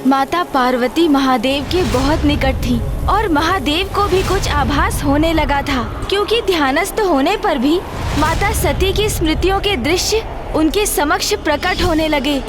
माता पार्वती महादेव के बहुत निकट थी और महादेव को भी कुछ आभास होने लगा था, क्योंकि ध्यानस्थ होने पर भी माता सती की स्मृतियों के दृश्य उनके समक्ष प्रकट होने लगे।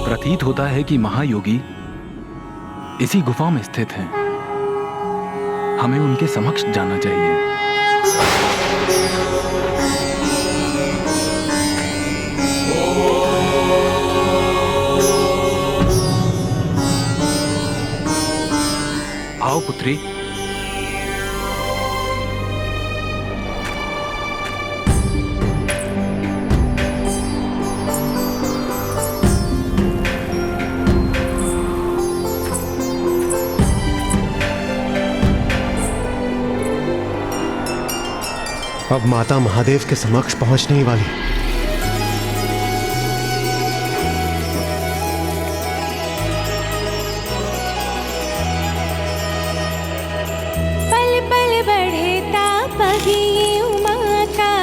प्रतीत होता है कि महायोगी इसी गुफा में स्थित हैं। हमें उनके समक्ष जाना चाहिए। आओ पुत्री। अब माता महादेव के समक्ष पहुंचने ही वाली। पल पल बढ़े ताप ये उमा का,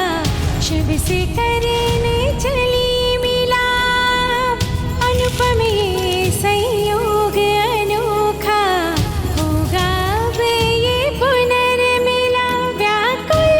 शिव से करने चली मिला। अनुपम ये संयोग अनोखा, होगा अब ये पुनर्मिला। व्याकुल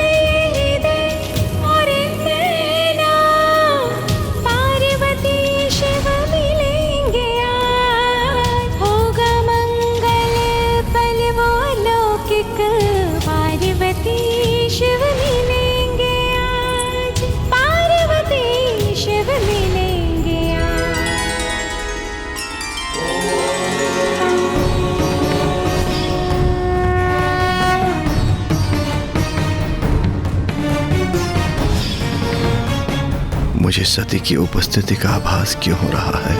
मुझे सती की उपस्थिति का आभास क्यों हो रहा है?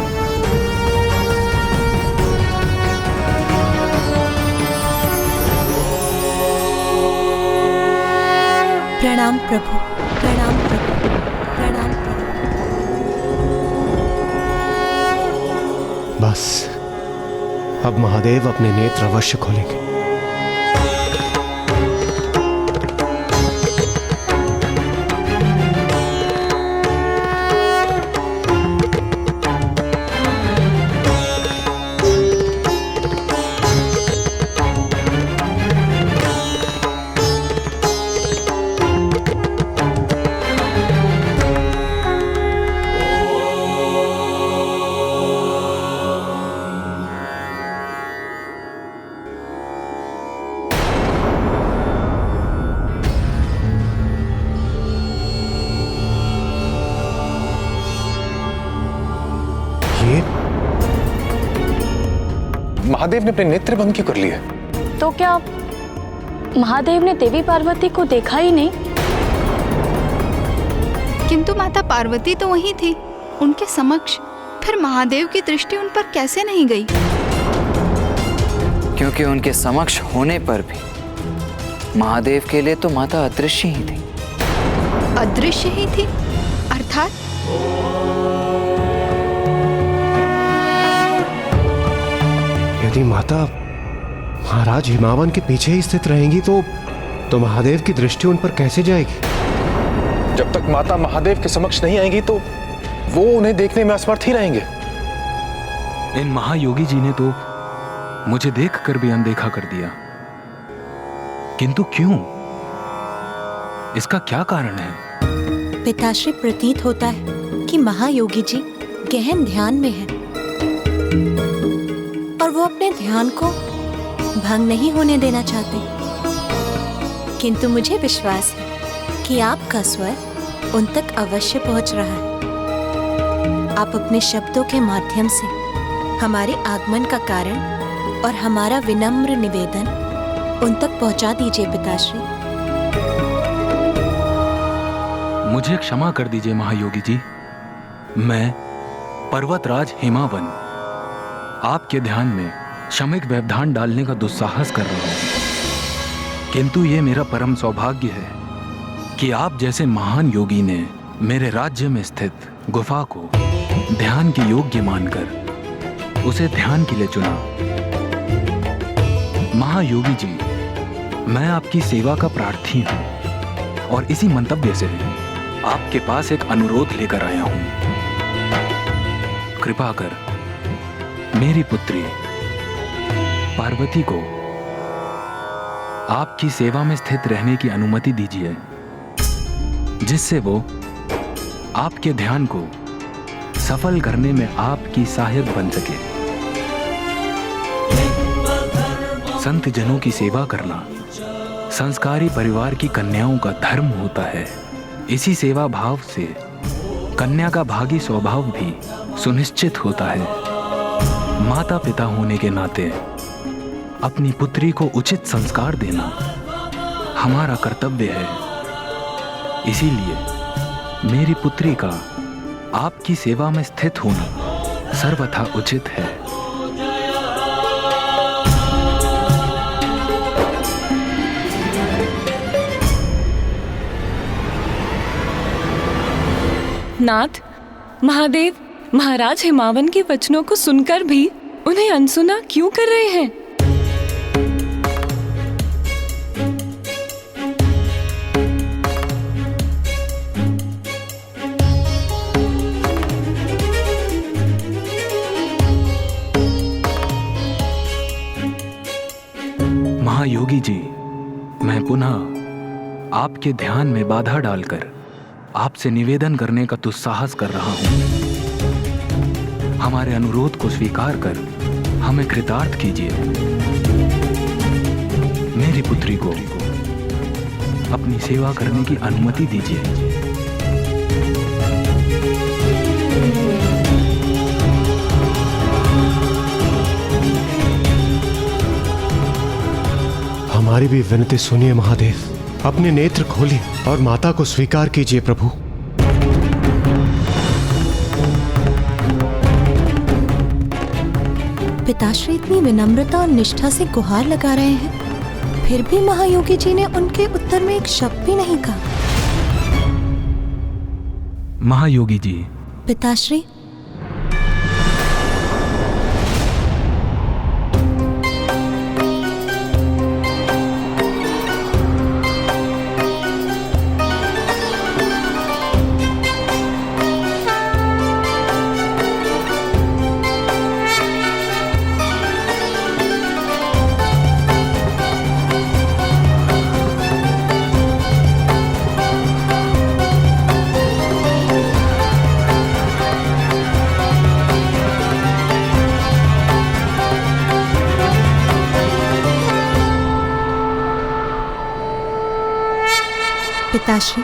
प्रणाम प्रभु, प्रणाम प्रभु, प्रणाम प्रभु। बस अब महादेव अपने नेत्र अवश्य खोलेंगे। महादेव ने अपने नेत्र बंद क्यों कर लिए? तो क्या महादेव ने देवी पार्वती को देखा ही नहीं? किंतु माता पार्वती तो वहीं थी उनके समक्ष, फिर महादेव की दृष्टि उन पर कैसे नहीं गई? क्योंकि उनके समक्ष होने पर भी महादेव के लिए तो माता अदृश्य ही थी। अदृश्य ही थी अर्थात? यदि माता महाराज हिमावन के पीछे ही स्थित रहेंगी तो महादेव की दृष्टि उन पर कैसे जाएगी? जब तक माता महादेव के समक्ष नहीं आएंगी तो वो उन्हें देखने में असमर्थ ही रहेंगे। इन महायोगी जी ने तो मुझे देखकर भी अनदेखा कर दिया, किंतु क्यों? इसका क्या कारण है? पिताश्री, प्रतीत होता है कि महायोगी जी गहन ध्यान में हैं और वो अपने ध्यान को भंग नहीं होने देना चाहते। किंतु मुझे विश्वास है कि आपका स्वर उन तक अवश्य पहुंच रहा है। आप अपने शब्दों के माध्यम से हमारे आगमन का कारण और हमारा विनम्र निवेदन उन तक पहुंचा दीजिए पिताश्री। मुझे क्षमा कर दीजिए महायोगी जी। मैं पर्वतराज हिमावन आपके ध्यान में शमिक व्यवधान डालने का दुस्साहस कर रहा हूं, किंतु ये मेरा परम सौभाग्य है कि आप जैसे महान योगी ने मेरे राज्य में स्थित गुफा को ध्यान के योग्य मानकर उसे ध्यान के लिए चुना। महायोगी जी, मैं आपकी सेवा का प्रार्थी हूं और इसी मंतव्य से आपके पास एक अनुरोध लेकर आया हूं। कृपा कर मेरी पुत्री पार्वती को आपकी सेवा में स्थित रहने की अनुमति दीजिए, जिससे वो आपके ध्यान को सफल करने में आपकी सहायक बन सके। संत जनों की सेवा करना संस्कारी परिवार की कन्याओं का धर्म होता है। इसी सेवा भाव से कन्या का भागी स्वभाव भी सुनिश्चित होता है। माता पिता होने के नाते अपनी पुत्री को उचित संस्कार देना हमारा कर्तव्य है। इसीलिए मेरी पुत्री का आपकी सेवा में स्थित होना सर्वथा उचित है। नाथ, महादेव महाराज हिमावन के वचनों को सुनकर भी उन्हें अनसुना क्यों कर रहे हैं? महायोगी जी, मैं पुनः आपके ध्यान में बाधा डालकर आपसे निवेदन करने का दुस्साहस कर रहा हूं। हमारे अनुरोध को स्वीकार कर हमें कृतार्थ कीजिए। मेरी पुत्री को अपनी सेवा करने की अनुमति दीजिए। हमारी भी विनती सुनिए महादेव, अपने नेत्र खोलिए और माता को स्वीकार कीजिए प्रभु। पिताश्री इतनी विनम्रता और निष्ठा से गुहार लगा रहे हैं, फिर भी महायोगी जी ने उनके उत्तर में एक शब्द भी नहीं कहा। महायोगी जी, पिताश्री, पिताश्री,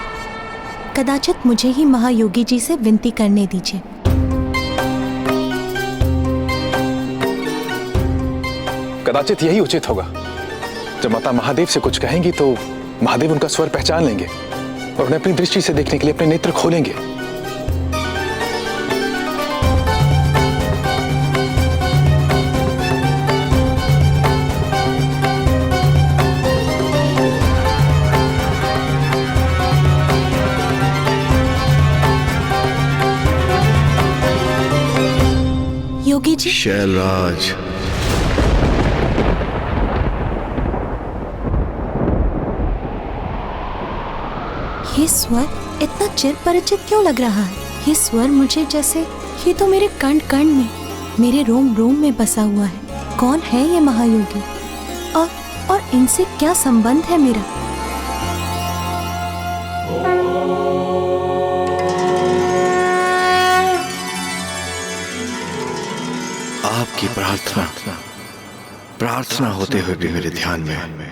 कदाचित मुझे ही महायोगी जी से विनती करने दीजिए। कदाचित यही उचित होगा। जब माता महादेव से कुछ कहेंगी तो महादेव उनका स्वर पहचान लेंगे और उन्हें अपनी दृष्टि से देखने के लिए अपने नेत्र खोलेंगे। योगी जी, शैलराज, ये स्वर इतना चिर परिचित क्यों लग रहा है? ये स्वर मुझे जैसे ये तो मेरे कण कण में, मेरे रोम रोम में बसा हुआ है। कौन है ये महायोगी और इनसे क्या संबंध है मेरा? आपकी प्रार्थना होते हुए भी मेरे ध्यान में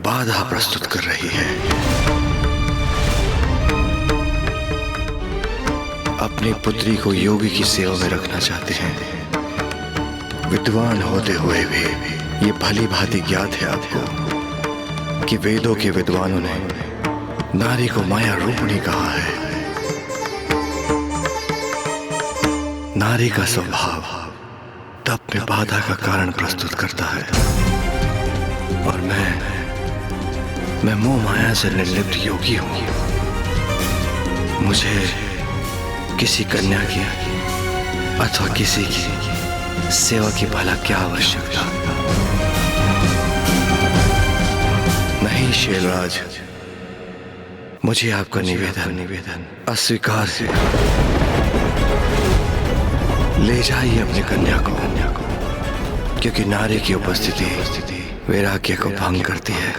बाधा प्रस्तुत कर रही है। अपनी पुत्री को योगी की सेवा में रखना चाहते हैं। विद्वान होते हुए भी ये भली भांति ज्ञात है आपको कि वेदों के विद्वानों ने नारी को माया रूपणी कहा है। नारी का स्वभाव तप में बाधा का कारण प्रस्तुत करता है और मैं मोह माया से निर्लिप्त योगी हूं। मुझे किसी कन्या की अथवा किसी की सेवा की भला क्या आवश्यकता। नहीं शैलराज, मुझे आपका निवेदन अस्वीकार है। ले जाइए अपनी कन्या को, क्योंकि नारी की उपस्थिति वैराग्य को भंग करती है।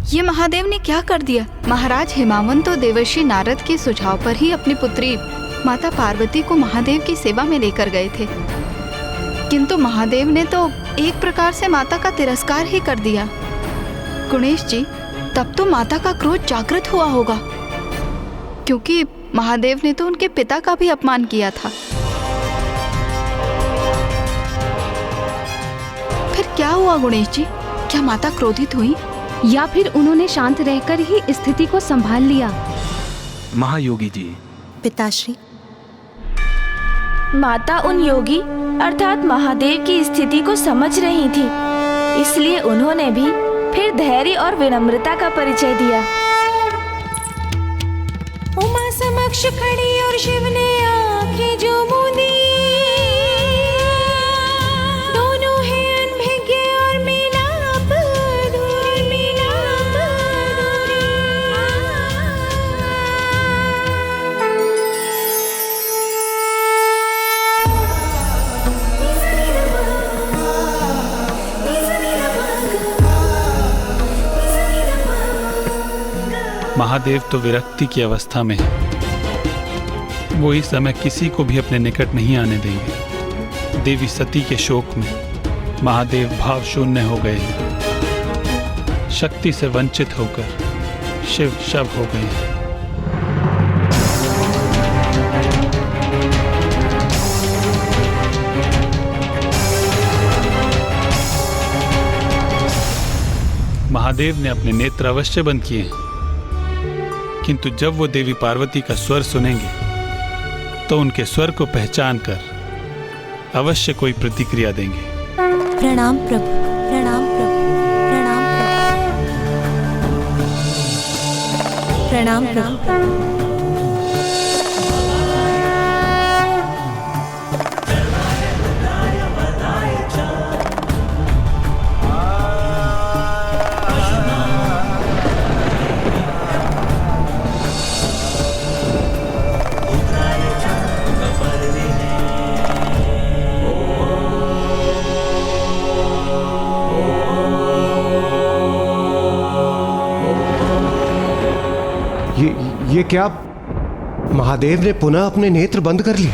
ये महादेव ने क्या कर दिया? महाराज हिमावन तो देवर्षि नारद के सुझाव पर ही अपनी पुत्री माता पार्वती को महादेव की सेवा में लेकर गए थे, किंतु महादेव ने तो एक प्रकार से माता का तिरस्कार ही कर दिया। गुणेश जी, तब तो माता का क्रोध जागृत हुआ होगा, क्योंकि महादेव ने तो उनके पिता का भी अपमान किया था। फिर क्या हुआ गुणेश जी? क्या माता क्रोधित हुई या फिर उन्होंने शांत रहकर ही स्थिति को संभाल लिया? महायोगी जी। पिताश्री, माता उन योगी अर्थात महादेव की स्थिति को समझ रही थी, इसलिए उन्होंने भी फिर धैर्य और विनम्रता का परिचय दिया। उमा समक्ष खड़ी और शिव ने आंखें जो मूंदी, दोनों हैं अनभिज्ञ और मिलाप अधूरी। महादेव तो विरक्ति की अवस्था में है। वो इस समय किसी को भी अपने निकट नहीं आने देंगे। देवी सती के शोक में महादेव भाव शून्य हो गए हैं। शक्ति से वंचित होकर शिव शव हो गए हैं। महादेव ने अपने नेत्र अवश्य बंद किए हैं, किंतु जब वो देवी पार्वती का स्वर सुनेंगे तो उनके स्वर को पहचान कर अवश्य कोई प्रतिक्रिया देंगे। प्रणाम प्रभु, प्रणाम प्रभु, प्रणाम प्रभु, प्रणाम प्रभु। ये क्या? महादेव ने पुनः अपने नेत्र बंद कर लिए।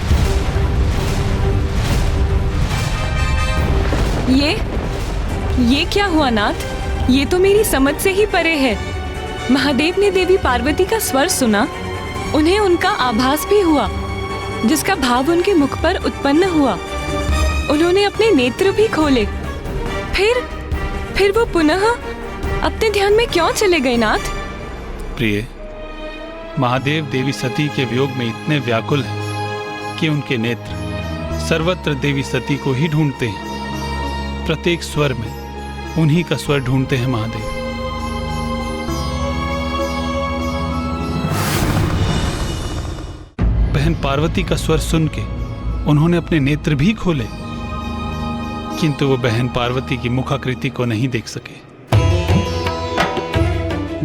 ये क्या हुआ नाथ? ये तो मेरी समझ से ही परे है। महादेव ने देवी पार्वती का स्वर सुना, उन्हें उनका आभास भी हुआ, जिसका भाव उनके मुख पर उत्पन्न हुआ। उन्होंने अपने नेत्र भी खोले। फिर वो पुनः अपने ध्यान में क्यों चले गए नाथ? प्रिय, महादेव देवी सती के वियोग में इतने व्याकुल हैं कि उनके नेत्र सर्वत्र देवी सती को ही ढूंढते हैं। प्रत्येक स्वर में उन्हीं का स्वर ढूंढते हैं महादेव। बहन पार्वती का स्वर सुन के उन्होंने अपने नेत्र भी खोले, किंतु वो बहन पार्वती की मुखाकृति को नहीं देख सके।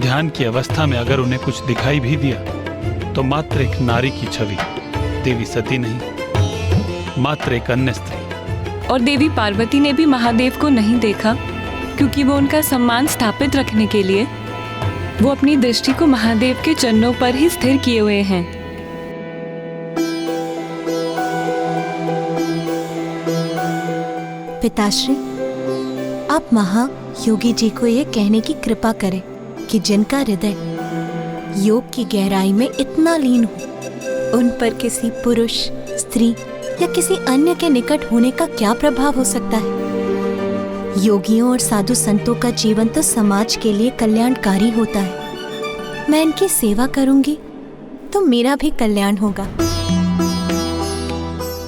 ध्यान की अवस्था में अगर उन्हें कुछ दिखाई भी दिया तो मात्र एक नारी की छवि, देवी सती नहीं, मात्र एक अन्य स्त्री। और देवी पार्वती ने भी महादेव को नहीं देखा, क्योंकि वो उनका सम्मान स्थापित रखने के लिए वो अपनी दृष्टि को महादेव के चरणों पर ही स्थिर किए हुए हैं। पिताश्री, आप महायोगी जी को ये कहने की कृपा करें कि जिनका हृदय योग की गहराई में इतना लीन हो, उन पर किसी पुरुष, स्त्री या किसी अन्य के निकट होने का क्या प्रभाव हो सकता है। योगियों और साधु संतों का जीवन तो समाज के लिए कल्याणकारी होता है। मैं इनकी सेवा करूंगी तो मेरा भी कल्याण होगा।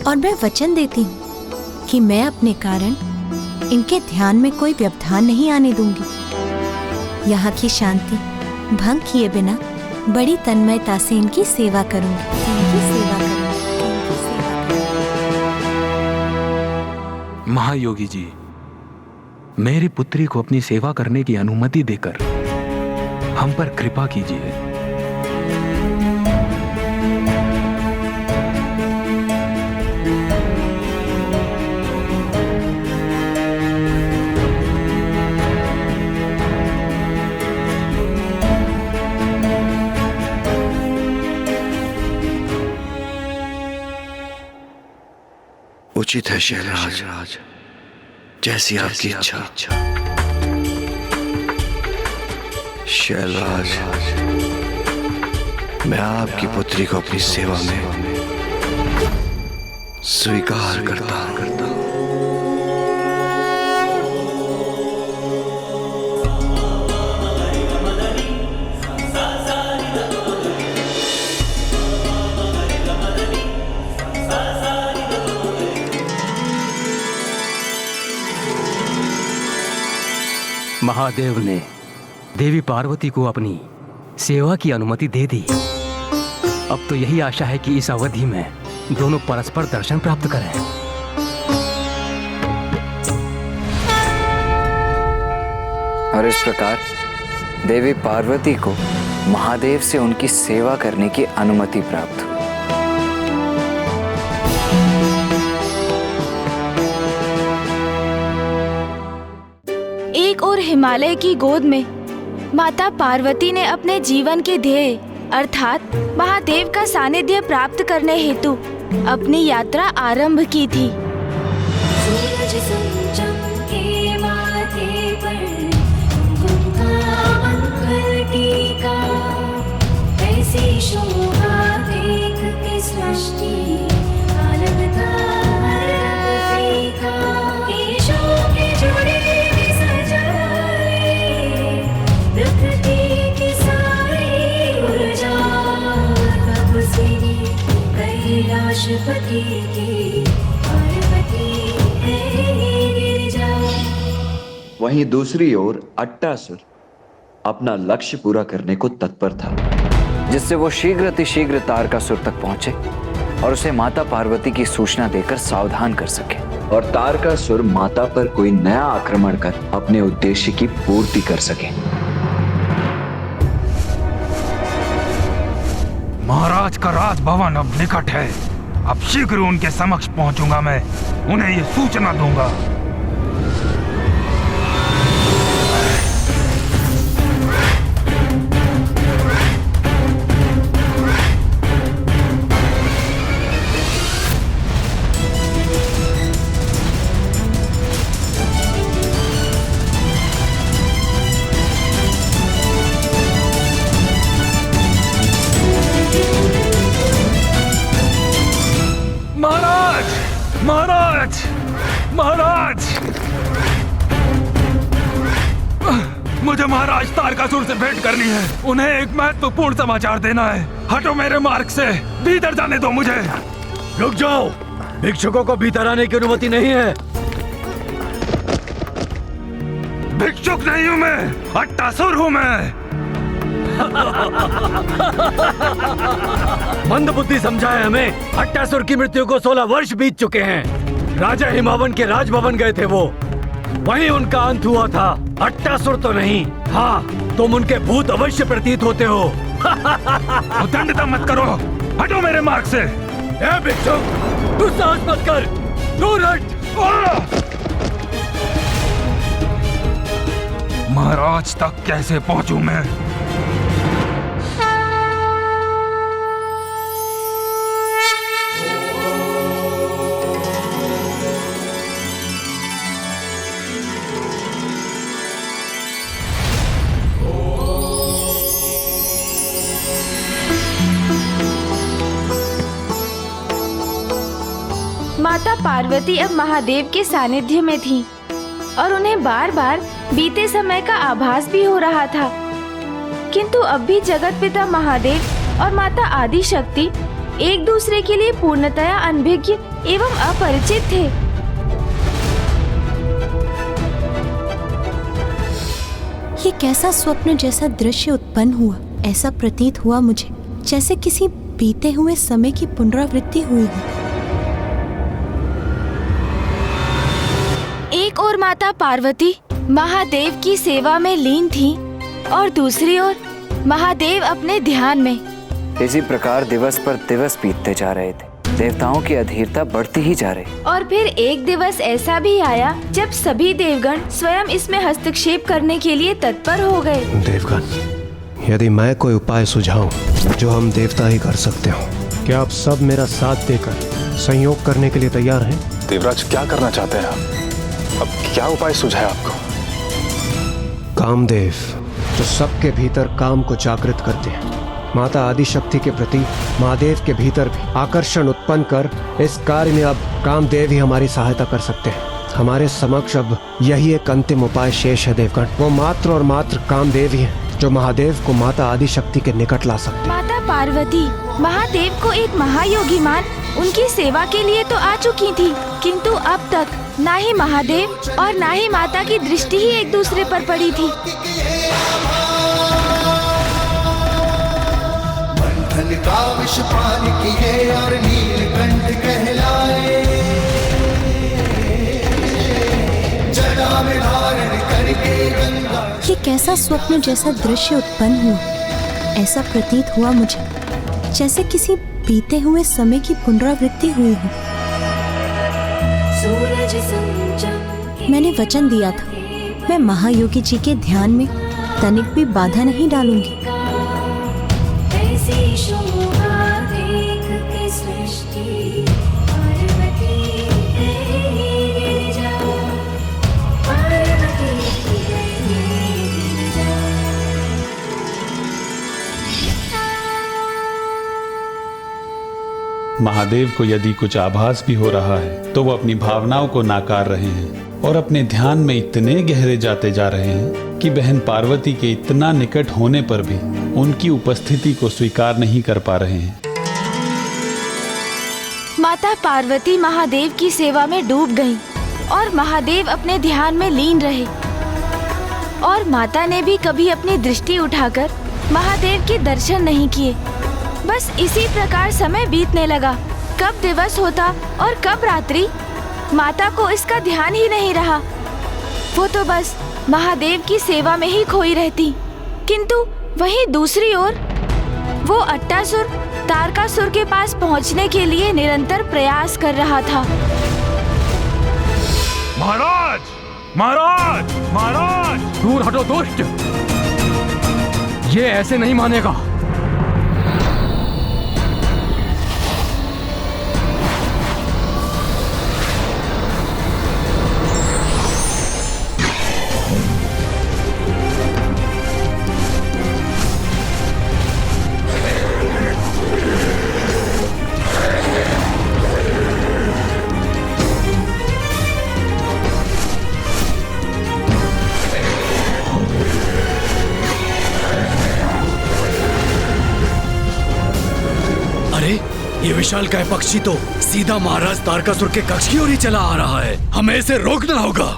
और मैं वचन देती हूँ कि मैं अपने कारण इनके ध्यान में कोई व्यवधान नहीं आने दूंगी। यहाँ की शांति भंग किए बिना बड़ी तन्मयता से इनकी सेवा करूंगी। महायोगी जी, मेरी पुत्री को अपनी सेवा करने की अनुमति देकर हम पर कृपा कीजिए। उचित है शैलराज, जैसी आपकी इच्छा। शैलराज, मैं आपकी पुत्री को अपनी सेवा में स्वीकार करता हूं। महादेव ने देवी पार्वती को अपनी सेवा की अनुमति दे दी। अब तो यही आशा है कि इस अवधि में दोनों परस्पर दर्शन प्राप्त करें। और इस प्रकार देवी पार्वती को महादेव से उनकी सेवा करने की अनुमति प्राप्त हुई। एक और हिमालय की गोद में माता पार्वती ने अपने जीवन के ध्येय अर्थात महादेव का सानिध्य प्राप्त करने हेतु अपनी यात्रा आरंभ की थी। सूरज चमके माथे पर, कुमकुम का मंगल टीका, ऐसी शोभा देख के सृष्टि का लगता अलग फीका। केशों के जोड़े प्रकृति की सारी ऊर्जा, तपस्विनी कैलाशपति की पार्वती है गिरिजा। वहीं दूसरी ओर अट्टासुर अपना लक्ष्य पूरा करने को तत्पर था, जिससे वो शीघ्र तारकासुर तक पहुंचे और उसे माता पार्वती की सूचना देकर सावधान कर सके और तारकासुर माता पर कोई नया आक्रमण कर अपने उद्देश्य की पूर्ति कर सके। महाराज का राजभवन अब निकट है। अब शीघ्र उनके समक्ष पहुंचूंगा मैं, उन्हें ये सूचना दूंगा। महाराज, मुझे महाराज तारकासुर से भेंट करनी है। उन्हें एक महत्वपूर्ण समाचार देना है। हटो मेरे मार्ग से, भीतर जाने दो मुझे। रुक जाओ, भिक्षुकों को भीतर आने की अनुमति नहीं है। भिक्षुक नहीं हूँ मैं, अट्टासुर हूँ मैं। मंदबुद्धि समझाए हमें। अट्टासुर की मृत्यु को 16 वर्ष बीत चुके हैं। राजा हिमावन के राजभवन गए थे वो, वहीं उनका अंत हुआ था। अट्टासुर तो नहीं। हाँ, तुम उनके भूत अवश्य प्रतीत होते हो। उद्दंडता मत करो, हटो मेरे मार्ग से। ए भिक्षुक, तू साहस मत कर, दूर हट। महाराज तक कैसे पहुंचूं मैं? माता पार्वती अब महादेव के सानिध्य में थी और उन्हें बार बार बीते समय का आभास भी हो रहा था। किंतु अब भी जगत पिता महादेव और माता आदि शक्ति एक दूसरे के लिए पूर्णतया अनभिज्ञ एवं अपरिचित थे। ये कैसा स्वप्न जैसा दृश्य उत्पन्न हुआ। ऐसा प्रतीत हुआ मुझे जैसे किसी बीते हुए समय की पुनरावृत्ति हुई हो। एक ओर माता पार्वती महादेव की सेवा में लीन थी और दूसरी ओर महादेव अपने ध्यान में। इसी प्रकार दिवस पर दिवस बीतते जा रहे थे। देवताओं की अधीरता बढ़ती ही जा रही। और फिर एक दिवस ऐसा भी आया जब सभी देवगण स्वयं इसमें हस्तक्षेप करने के लिए तत्पर हो गए। देवगण, यदि मैं कोई उपाय सुझाऊं जो हम देवता ही कर सकते हो, क्या आप सब मेरा साथ देकर संयोग करने के लिए तैयार हैं? देवराज, क्या करना चाहते हैं आप? अब क्या उपाय सुझाया आपको? कामदेव, जो सबके भीतर काम को जागृत करते हैं, माता आदि शक्ति के प्रति महादेव के भीतर भी आकर्षण उत्पन्न कर इस कार्य में अब कामदेव ही हमारी सहायता कर सकते हैं। हमारे समक्ष अब यही एक अंतिम उपाय शेष है देवगण। वो मात्र और मात्र कामदेव ही है जो महादेव को माता आदि शक्ति के निकट ला सकते हैं। माता पार्वती महादेव को एक महायोगी मान उनकी सेवा के लिए तो आ चुकी थी, किंतु अब तक ना ही महादेव और ना ही माता की दृष्टि ही एक दूसरे पर पड़ी थी। का विष पान किए और नीलकंठ कहलाए, जटा में धारण करके गंगा। ये कैसा स्वप्न जैसा दृश्य उत्पन्न हुआ। ऐसा प्रतीत हुआ मुझे जैसे किसी बीते हुए समय की पुनरावृत्ति हुई हो। मैंने वचन दिया था, मैं महायोगी जी के ध्यान में तनिक भी बाधा नहीं डालूंगी। महादेव को यदि कुछ आभास भी हो रहा है तो वो अपनी भावनाओं को नाकार रहे हैं और अपने ध्यान में इतने गहरे जाते जा रहे हैं कि बहन पार्वती के इतना निकट होने पर भी उनकी उपस्थिति को स्वीकार नहीं कर पा रहे हैं। माता पार्वती महादेव की सेवा में डूब गईं और महादेव अपने ध्यान में लीन रहे और माता ने भी कभी अपनी दृष्टि उठाकर महादेव के दर्शन नहीं किए। बस इसी प्रकार समय बीतने लगा। कब दिवस होता और कब रात्रि, माता को इसका ध्यान ही नहीं रहा। वो तो बस महादेव की सेवा में ही खोई रहती। किंतु वहीं दूसरी ओर वो अट्टासुर तारकासुर के पास पहुंचने के लिए निरंतर प्रयास कर रहा था। महाराज, महाराज, महाराज, दूर हटो दुष्ट, ये ऐसे नहीं मानेगा। ये विशालकाय पक्षी तो सीधा महाराज तारकासुर के कक्ष की ओर ही चला आ रहा है। हमें इसे रोकना होगा।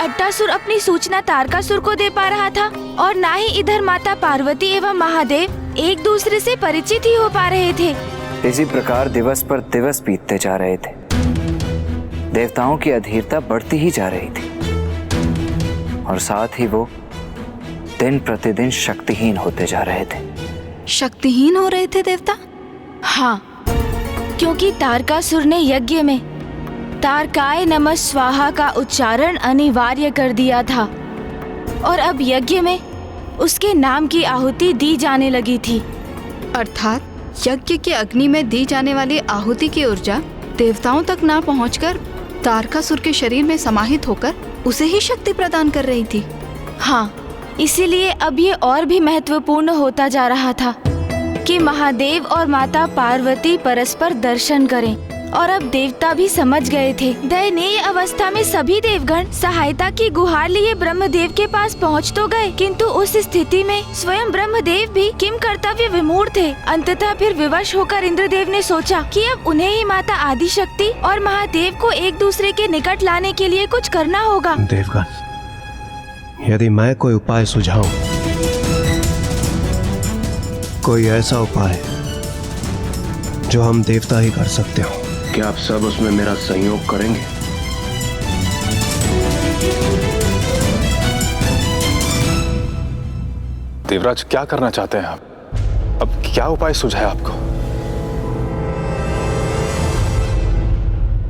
अट्टासुर अपनी सूचना तारकासुर को दे पा रहा था और ना ही इधर माता पार्वती एवं महादेव एक दूसरे से परिचित ही हो पा रहे थे। इसी प्रकार दिवस पर दिवस बीतते जा रहे थे। देवताओं की अधीरता बढ़ती ही जा रही थी और साथ ही वो दिन प्रतिदिन शक्तिहीन होते जा रहे थे। शक्तिहीन हो रहे थे देवता? हाँ, क्योंकि तारकासुर ने यज्ञ में तारकाय नमः स्वाहा का उच्चारण अनिवार्य कर दिया था और अब यज्ञ में उसके नाम की आहुति दी जाने लगी थी। अर्थात यज्ञ के अग्नि में दी जाने वाली आहुति की ऊर्जा देवताओं तक ना पहुंचकर तारकासुर के शरीर में समाहित होकर उसे ही शक्ति प्रदान कर रही थी। हाँ, इसीलिए अब ये और भी महत्वपूर्ण होता जा रहा था कि महादेव और माता पार्वती परस्पर दर्शन करें। और अब देवता भी समझ गए थे। दयनीय अवस्था में सभी देवगण सहायता की गुहार लिए ब्रह्मदेव के पास पहुंच तो गए, किंतु उस स्थिति में स्वयं ब्रह्मदेव भी किम कर्तव्य विमूढ़ थे। अंततः फिर विवश होकर इंद्रदेव ने सोचा कि अब उन्हें ही माता आदिशक्ति और महादेव को एक दूसरे के निकट लाने के लिए कुछ करना होगा। देवगण, यदि मैं कोई उपाय सुझाऊं, कोई ऐसा उपाय जो हम देवता ही कर सकते हो, क्या आप सब उसमें मेरा सहयोग करेंगे? देवराज, क्या करना चाहते हैं आप? अब क्या उपाय सुझाए आपको?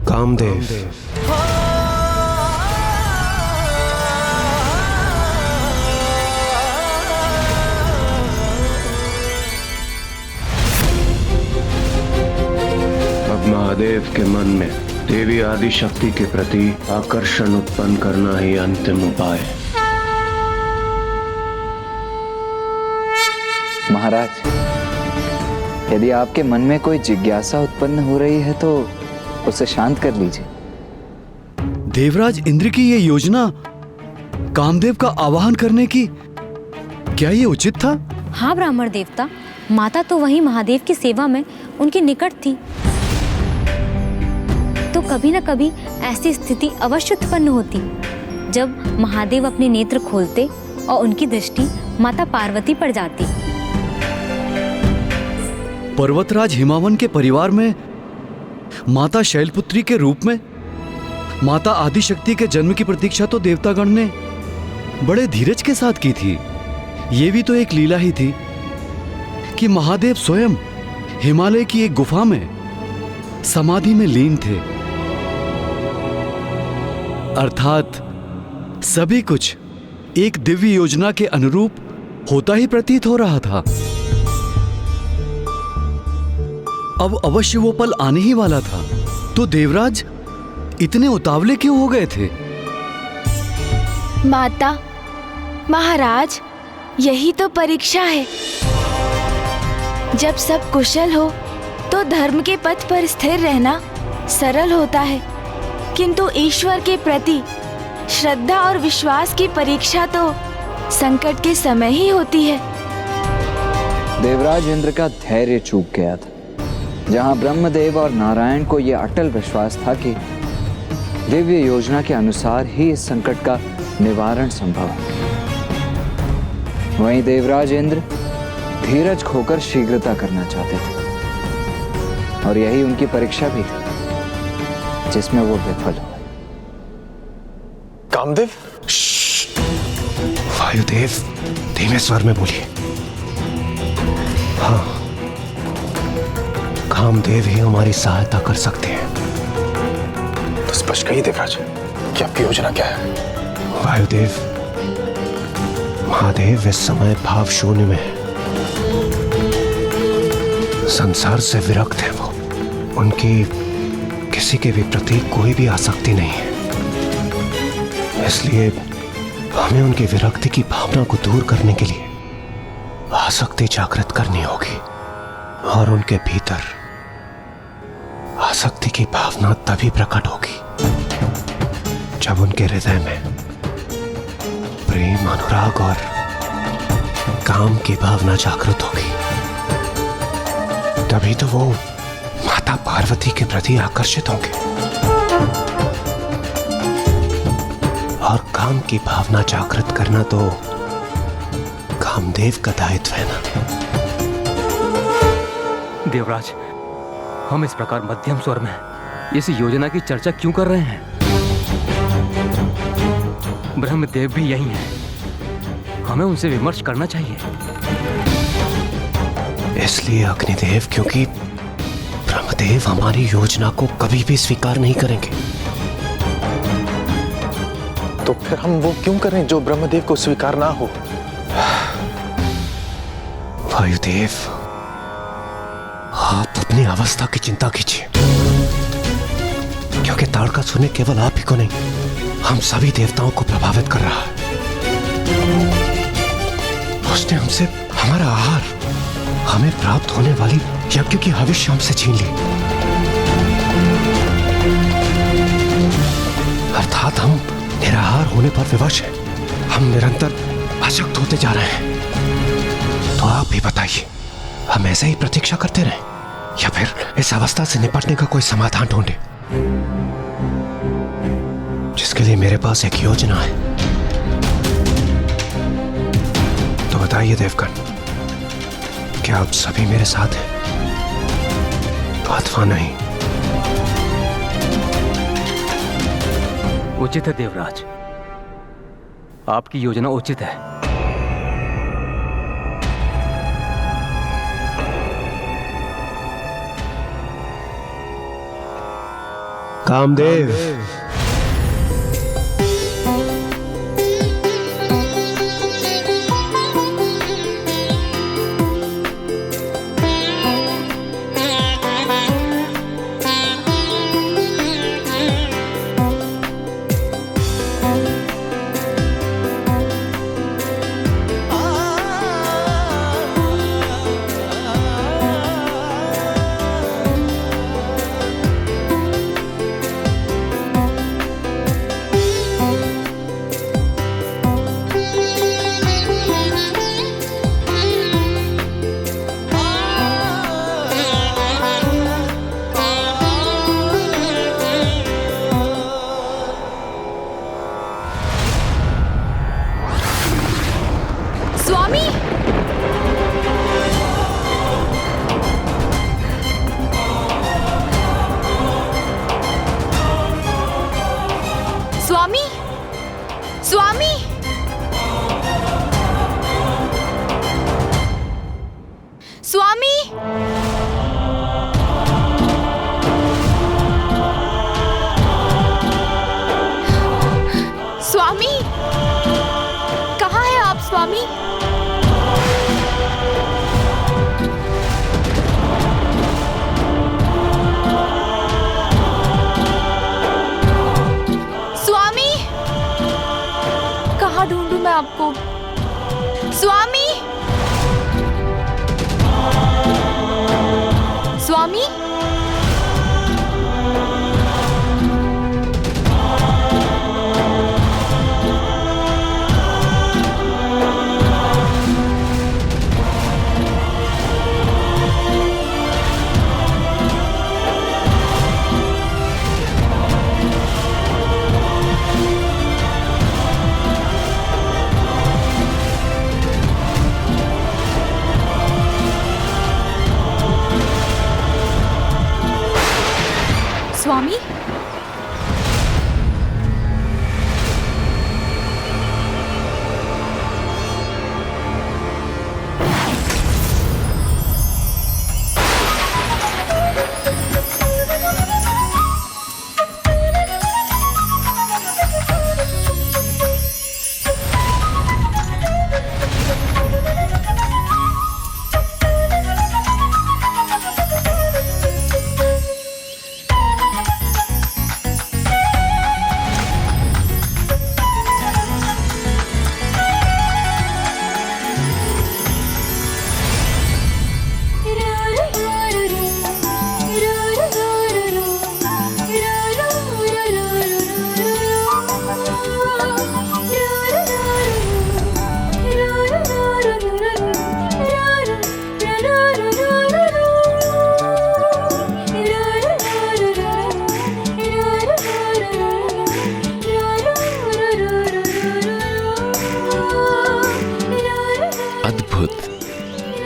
कामदेव। महादेव के मन में देवी आदिशक्ति के प्रति आकर्षण उत्पन्न करना ही अंतिम उपाय है। महाराज, यदि आपके मन में कोई जिज्ञासा उत्पन्न हो रही है तो उसे शांत कर लीजिए। देवराज इंद्र की ये योजना कामदेव का आवाहन करने की, क्या ये उचित था? हाँ ब्राह्मण देवता, माता तो वहीं महादेव की सेवा में उनके निकट थी, तो कभी न कभी ऐसी स्थिति अवश्य उत्पन्न होती जब महादेव अपने नेत्र खोलते और उनकी दृष्टि माता पार्वती पर जाती। पर्वतराज हिमावन के परिवार में माता शैलपुत्री के रूप में माता आदिशक्ति के जन्म की प्रतीक्षा तो देवतागण ने बड़े धीरज के साथ की थी। ये भी तो एक लीला ही थी कि महादेव स्वयं हिमालय की एक गुफा में समाधि में लीन थे। अर्थात सभी कुछ एक दिव्य योजना के अनुरूप होता ही प्रतीत हो रहा था। अब अवश्य वो पल आने ही वाला था, तो देवराज इतने उतावले क्यों हो गए थे? माता, महाराज, यही तो परीक्षा है। जब सब कुशल हो तो धर्म के पथ पर स्थिर रहना सरल होता है, किंतु ईश्वर के प्रति श्रद्धा और विश्वास की परीक्षा तो संकट के समय ही होती है। देवराज इंद्र का धैर्य चूक गया था, जहां ब्रह्मदेव और नारायण को यह अटल विश्वास था कि दिव्य योजना के अनुसार ही इस संकट का निवारण संभव है। वहीं देवराज इंद्र धीरज खोकर शीघ्रता करना चाहते थे, और यही उनकी परीक्षा भी थी जिसमें वो विफल हुए। कामदेव, वायुदेव, धीमे स्वर में बोलिए। हाँ, कामदेव ही हमारी सहायता कर सकते हैं। तो स्पष्ट कहिए देवराज, कि आपकी योजना क्या है? वायुदेव, महादेव इस समय भाव शून्य में है, संसार से विरक्त है। वो उनकी किसी के भी प्रति कोई भी आसक्ति नहीं है, इसलिए हमें उनकी विरक्ति की भावना को दूर करने के लिए आसक्ति जागृत करनी होगी, और उनके भीतर आसक्ति की भावना तभी प्रकट होगी जब उनके हृदय में प्रेम, अनुराग और काम की भावना जागृत होगी। तभी तो वो माता पार्वती के प्रति आकर्षित होंगे, और काम की भावना जागृत करना तो कामदेव का दायित्व है ना। देवराज, हम इस प्रकार मध्यम स्वर में इस योजना की चर्चा क्यों कर रहे हैं? ब्रह्मदेव भी यही हैं, हमें उनसे विमर्श करना चाहिए। इसलिए अग्निदेव, क्योंकि ब्रह्मदेव महादेव हमारी योजना को कभी भी स्वीकार नहीं करेंगे। तो फिर हम वो क्यों करें जो ब्रह्मदेव को स्वीकार ना हो? वायुदेव, आप अपनी अवस्था की चिंता कीजिए, क्योंकि ताड़कासुर ने केवल आप ही को नहीं, हम सभी देवताओं को प्रभावित कर रहा है। उसने हमसे हमारा आहार, हमें प्राप्त होने वाली यज्ञ की हविष्य हमसे छीन ली। अर्थात हम निराहार होने पर विवश हैं। हम निरंतर अशक्त होते जा रहे हैं। तो आप भी बताइए, हम ऐसे ही प्रतीक्षा करते रहें या फिर इस अवस्था से निपटने का कोई समाधान ढूंढे, जिसके लिए मेरे पास एक योजना है। तो बताइए देवगण, क्या आप सभी मेरे साथ हैं अथवा नहीं? उचित है देवराज, आपकी योजना उचित है। कामदेव, स्वामी, स्वामी, स्वामी, स्वामी, स्वामी, कहाँ है आप स्वामी? स्वामी, कहाँ ढूंढूं मैं आपको? स्वामी, स्वामी, स्वामी,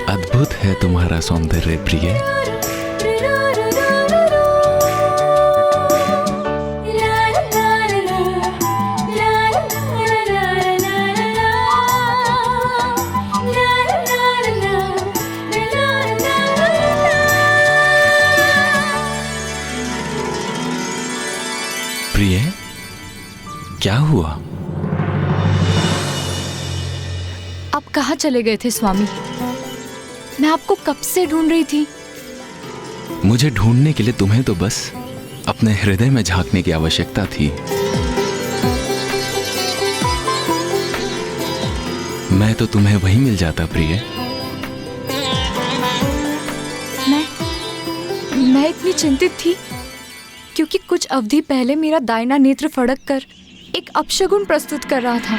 अद्भुत है तुम्हारा सौंदर्य प्रिय। कहाँ चले गए थे स्वामी? मैं आपको कब से ढूंढ रही थी। मुझे ढूंढने के लिए तुम्हें तो बस अपने हृदय में झांकने की आवश्यकता थी। मैं तो तुम्हें वहीं मिल जाता प्रिय। मैं इतनी चिंतित थी क्योंकि कुछ अवधि पहले मेरा दाहिना नेत्र फड़क कर एक अपशगुन प्रस्तुत कर रहा था।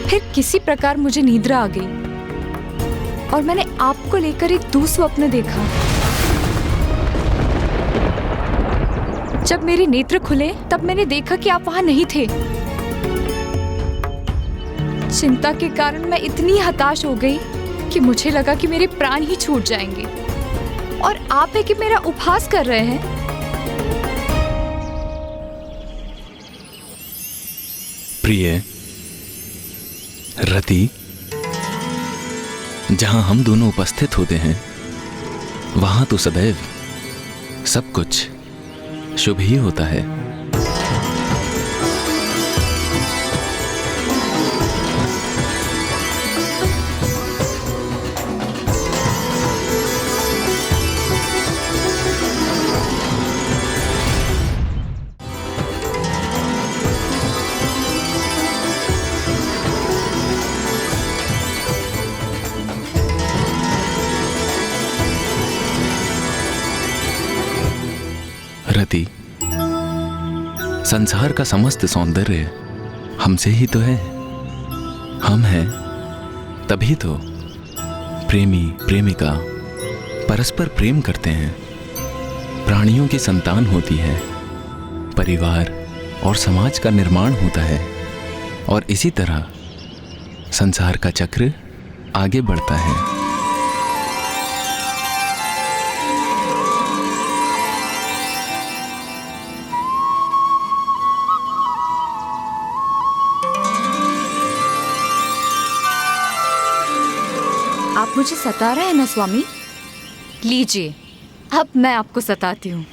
फिर किसी प्रकार मुझे निद्रा आ गई और मैंने आपको लेकर एक दुस्वप्न देखा। जब मेरे नेत्र खुले तब मैंने देखा कि आप वहां नहीं थे। चिंता के कारण मैं इतनी हताश हो गई कि मुझे लगा कि मेरे प्राण ही छूट जाएंगे। और आप है कि मेरा उपहास कर रहे हैं। प्रिय रति, जहां हम दोनों उपस्थित होते हैं वहां तो सदैव सब कुछ शुभ ही होता है। रति, संसार का समस्त सौंदर्य हमसे ही तो है। हम हैं तभी तो प्रेमी प्रेमिका परस्पर प्रेम करते हैं, प्राणियों की संतान होती है, परिवार और समाज का निर्माण होता है और इसी तरह संसार का चक्र आगे बढ़ता है। आप मुझे सता रहे हैं ना स्वामी? लीजिए, अब मैं आपको सताती हूँ।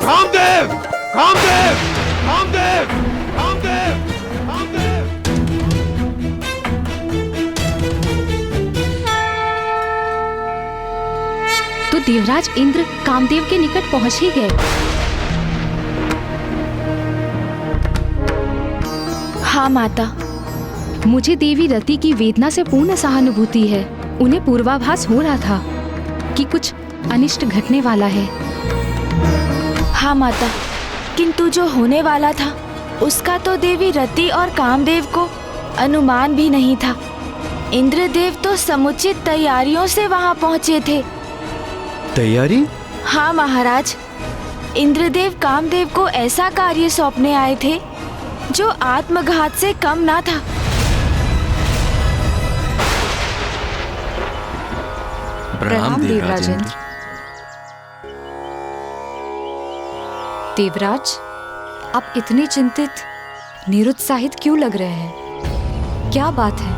कामदेव! कामदेव! कामदेव! कामदेव! कामदेव! तो देवराज इंद्र कामदेव के निकट पहुंच ही गए। हाँ माता। मुझे देवी रति की वेदना से पूर्ण सहानुभूति है। उन्हें पूर्वाभास हो रहा था कि कुछ अनिष्ट घटने वाला है। हाँ माता, किंतु जो होने वाला था उसका तो देवी रति और कामदेव को अनुमान भी नहीं था। इंद्रदेव तो समुचित तैयारियों से वहां पहुंचे थे। तैयारी? हाँ महाराज, इंद्रदेव कामदेव को ऐसा कार्य सौंपने आए थे जो आत्मघात से कम ना था। प्रणाम देवराज इंद्र। देवराज, आप इतने चिंतित, निरुत्साहित क्यों लग रहे हैं? क्या बात है?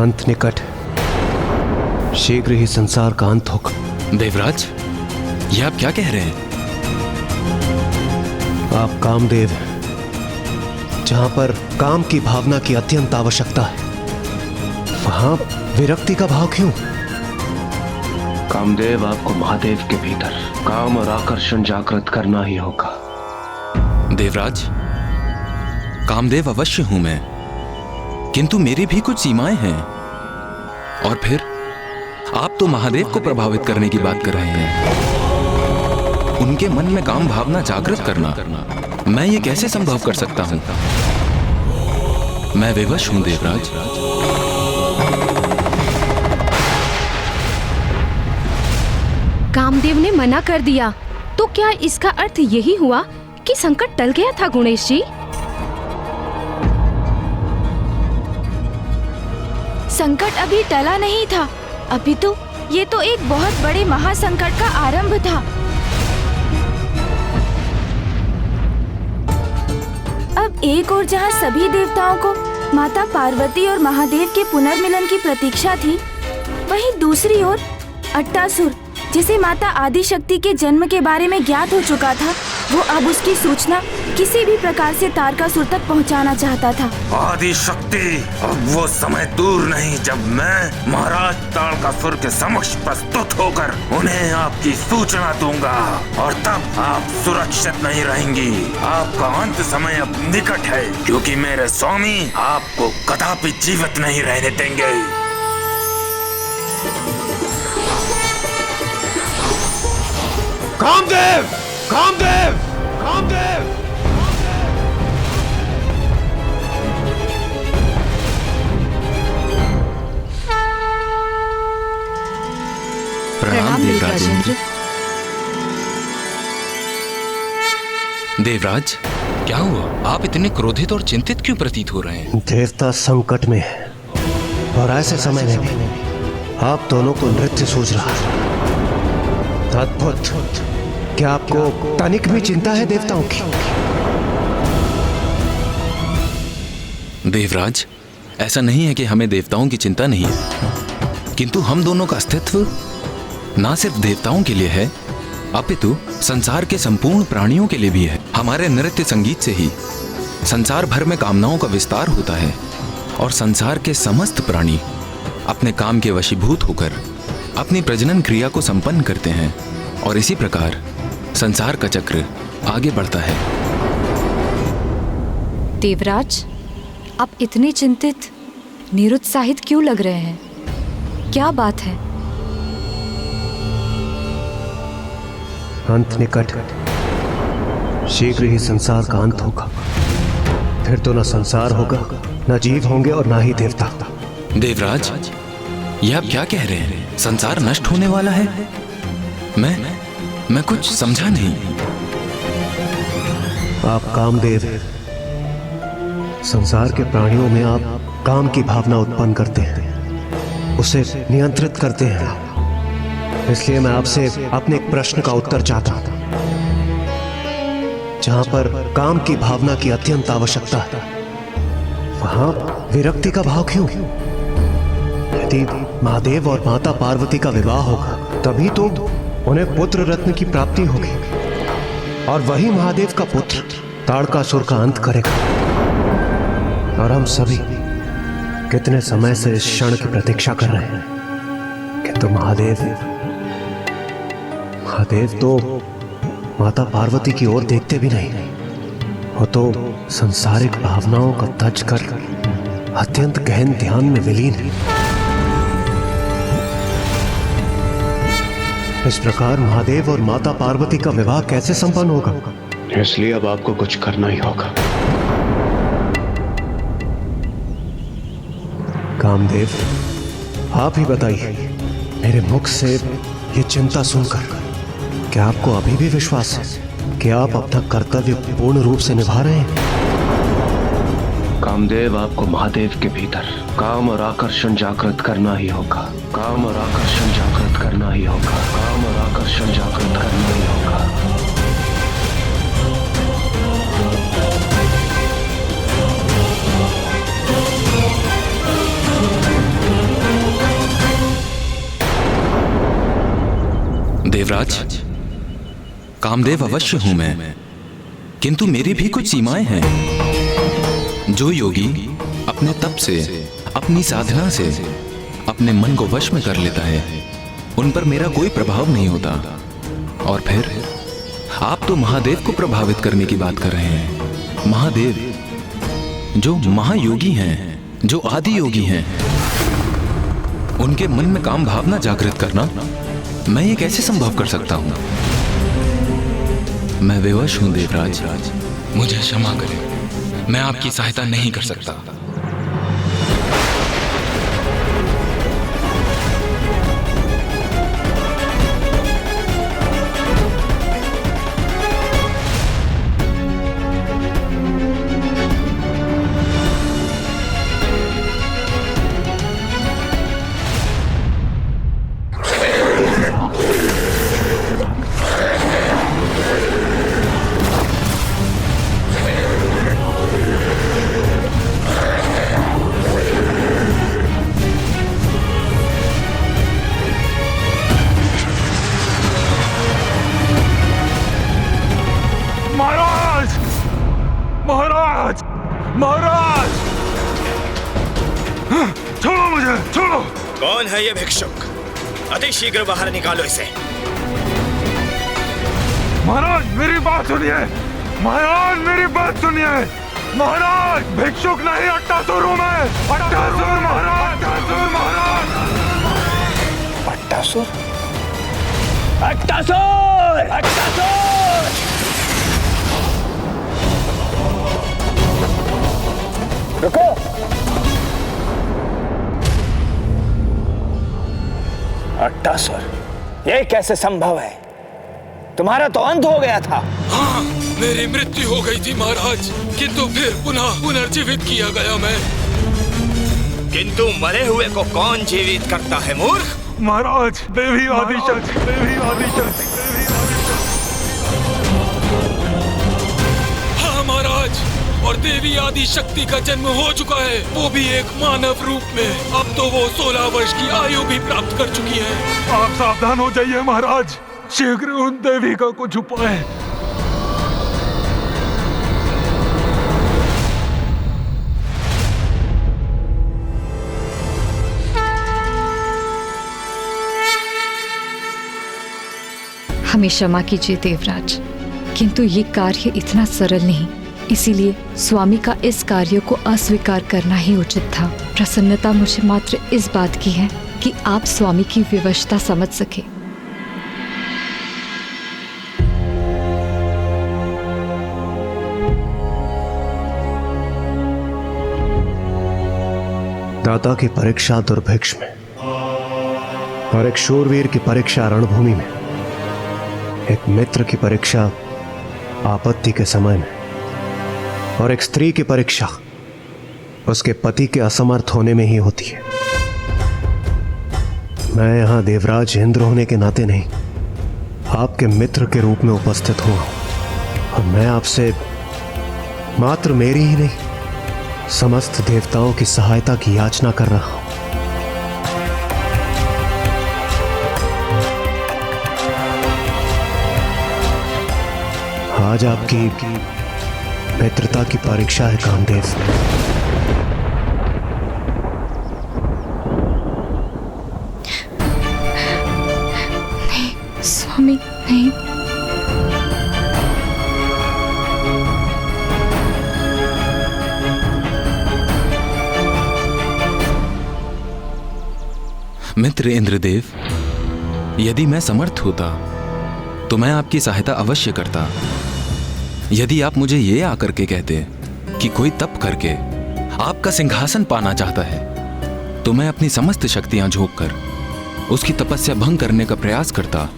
अंत निकट, शीघ्र ही संसार का अंत होगा। देवराज, ये आप क्या कह रहे हैं? आप कामदेव, जहां पर काम की भावना की अत्यंत आवश्यकता है, वहां विरक्ति का भाव क्यों? कामदेव, आपको महादेव के भीतर काम और आकर्षण जागृत करना ही होगा। देवराज, कामदेव अवश्य हूं मैं, किंतु मेरी भी कुछ सीमाएं हैं। और फिर आप तो महादेव को प्रभावित करने की बात कर रहे हैं। उनके मन में काम भावना जागृत करना, मैं ये कैसे संभव कर सकता हूं? मैं विवश हूं देवराज। कामदेव ने मना कर दिया, तो क्या इसका अर्थ यही हुआ कि संकट टल गया था गणेश जी? संकट अभी टला नहीं था, अपितु ये तो एक बहुत बड़े महासंकट का आरंभ था। अब एक ओर जहाँ सभी देवताओं को माता पार्वती और महादेव के पुनर्मिलन की प्रतीक्षा थी, वहीं दूसरी ओर अट्टासुर, जिसे माता आदिशक्ति के जन्म के बारे में ज्ञात हो चुका था, वो अब उसकी सूचना किसी भी प्रकार से तारकासुर तक पहुंचाना चाहता था। आदिशक्ति, अब वो समय दूर नहीं जब मैं महाराज तारकासुर के समक्ष प्रस्तुत होकर उन्हें आपकी सूचना दूंगा, और तब आप सुरक्षित नहीं रहेंगी। आपका अंत समय अब निकट है, क्योंकि मेरे स्वामी आपको कदापि जीवित नहीं रहने देंगे। कामदेव! कामदेव! कामदेव! प्रणाम देवराज इंद्र। देवराज, क्या हुआ? आप इतने क्रोधित और चिंतित क्यों प्रतीत हो रहे हैं? देवता संकट में है, और ऐसे समय में भी आप दोनों को नृत्य सूझ रहा है। अद्भुत! क्या आपको तनिक भी चिंता है देवताओं की? देवराज, ऐसा नहीं है कि हमें देवताओं की चिंता नहीं है, किंतु हम दोनों का अस्तित्व ना सिर्फ देवताओं के लिए है, अपितु संसार के संपूर्ण प्राणियों के लिए भी है। हमारे नृत्य संगीत से ही संसार भर में कामनाओं का विस्तार होता है, और संसार के समस्त प्राणी अपने काम के वशीभूत होकर अपनी प्रजनन क्रिया को संपन्न करते हैं, और इसी प्रकार संसार का चक्र आगे बढ़ता है। देवराज, आप इतने चिंतित, निरुत्साहित क्यों लग रहे हैं? क्या बात है? अंत निकट, शीघ्र ही संसार का अंत होगा। फिर तो न संसार होगा, न जीव होंगे और न ही देवता। देवराज, ये आप क्या कह रहे हैं? संसार नष्ट होने वाला है? मैं कुछ समझा नहीं। आप कामदेव, संसार के प्राणियों में आप काम की भावना उत्पन्न करते हैं, उसे नियंत्रित करते हैं। इसलिए मैं आपसे अपने एक प्रश्न का उत्तर चाहता हूं। जहां पर काम की भावना की अत्यंत आवश्यकता है, वहां विरक्ति का भाव क्यों? यदि महादेव और माता पार्वती का विवाह होगा, तभी तो उन्हें पुत्र रत्न की प्राप्ति होगी और वही महादेव का पुत्र ताड़कासुर का अंत करेगा। और हम सभी कितने समय से इस क्षण की प्रतीक्षा कर रहे हैं, किंतु महादेव तो माता पार्वती की ओर देखते भी नहीं। वो तो सांसारिक भावनाओं का तज कर अत्यंत गहन ध्यान में विलीन है। इस प्रकार महादेव और माता पार्वती का विवाह कैसे संपन्न होगा? इसलिए अब आपको कुछ करना ही होगा। कामदेव, आप ही बताइए, मेरे मुख से ये चिंता सुनकर क्या आपको अभी भी विश्वास है कि आप अपना कर्तव्य पूर्ण रूप से निभा रहे हैं? कामदेव, आपको महादेव के भीतर काम और आकर्षण जागृत करना ही होगा। काम और आकर्षण जागृत करना ही होगा। काम और आकर्षण जागृत करना ही होगा। देवराज, कामदेव अवश्य हूं मैं, किंतु मेरी भी कुछ सीमाएं हैं। जो योगी अपने तप से, अपनी साधना से अपने मन को वश में कर लेता है, उन पर मेरा कोई प्रभाव नहीं होता। और फिर आप तो महादेव को प्रभावित करने की बात कर रहे हैं। महादेव जो महायोगी हैं, जो आदि योगी हैं, उनके मन में काम भावना जागृत करना मैं ये कैसे संभव कर सकता हूं? मैं विवश हूं देवराज, मुझे क्षमा करें, मैं आपकी सहायता नहीं कर सकता। महाराज! छोड़ो मुझे, छोड़ो! कौन है ये भिक्षुक? अति शीघ्र बाहर निकालो इसे। महाराज मेरी बात सुनिए, महाराज मेरी बात सुनिए। महाराज भिक्षुक नहीं, अट्टासुर हूं मैं। अट्टासुर महाराज, अट्टासुर महाराज। अट्टासुर? अट्टासुर! अट्टासुर! रुको! अट्टासुर, ये कैसे संभव है? तुम्हारा तो अंत हो गया था। हाँ, मेरी मृत्यु हो गई थी महाराज, किंतु फिर पुनः पुनर्जीवित किया गया मैं। किंतु मरे हुए को कौन जीवित करता है मूर्ख? महाराज देवी आदिशक्ति, देवी आदिशक्ति, देवी आदिशक्ति। हाँ महाराज, और देवी आदि शक्ति का जन्म हो चुका है, वो भी एक मानव रूप में। अब तो वो 16 वर्ष की आयु भी प्राप्त कर चुकी है। आप सावधान हो जाइए महाराज, शीघ्र उन देवी का कुछ उपाय। हमें क्षमा कीजिए देवराज, किंतु ये कार्य इतना सरल नहीं, इसीलिए स्वामी का इस कार्य को अस्वीकार करना ही उचित था। प्रसन्नता मुझे मात्र इस बात की है कि आप स्वामी की विवशता समझ सके। दाता की परीक्षा दुर्भिक्ष में, और एक शूरवीर की परीक्षा रणभूमि में, एक मित्र की परीक्षा आपत्ति के समय में, और एक स्त्री की परीक्षा उसके पति के असमर्थ होने में ही होती है। मैं यहां देवराज इंद्र होने के नाते नहीं, आपके मित्र के रूप में उपस्थित हुआ हूं, और मैं आपसे मात्र मेरी ही नहीं, समस्त देवताओं की सहायता की याचना कर रहा हूं। आज आपकी मित्रता की परीक्षा है कामदेव। नहीं स्वामी, नहीं। मित्र इंद्रदेव, यदि मैं समर्थ होता तो मैं आपकी सहायता अवश्य करता। यदि आप मुझे ये आकर के कहते कि कोई तप करके आपका सिंहासन पाना चाहता है, तो मैं अपनी समस्त शक्तियां झोंक कर उसकी तपस्या भंग करने का प्रयास करता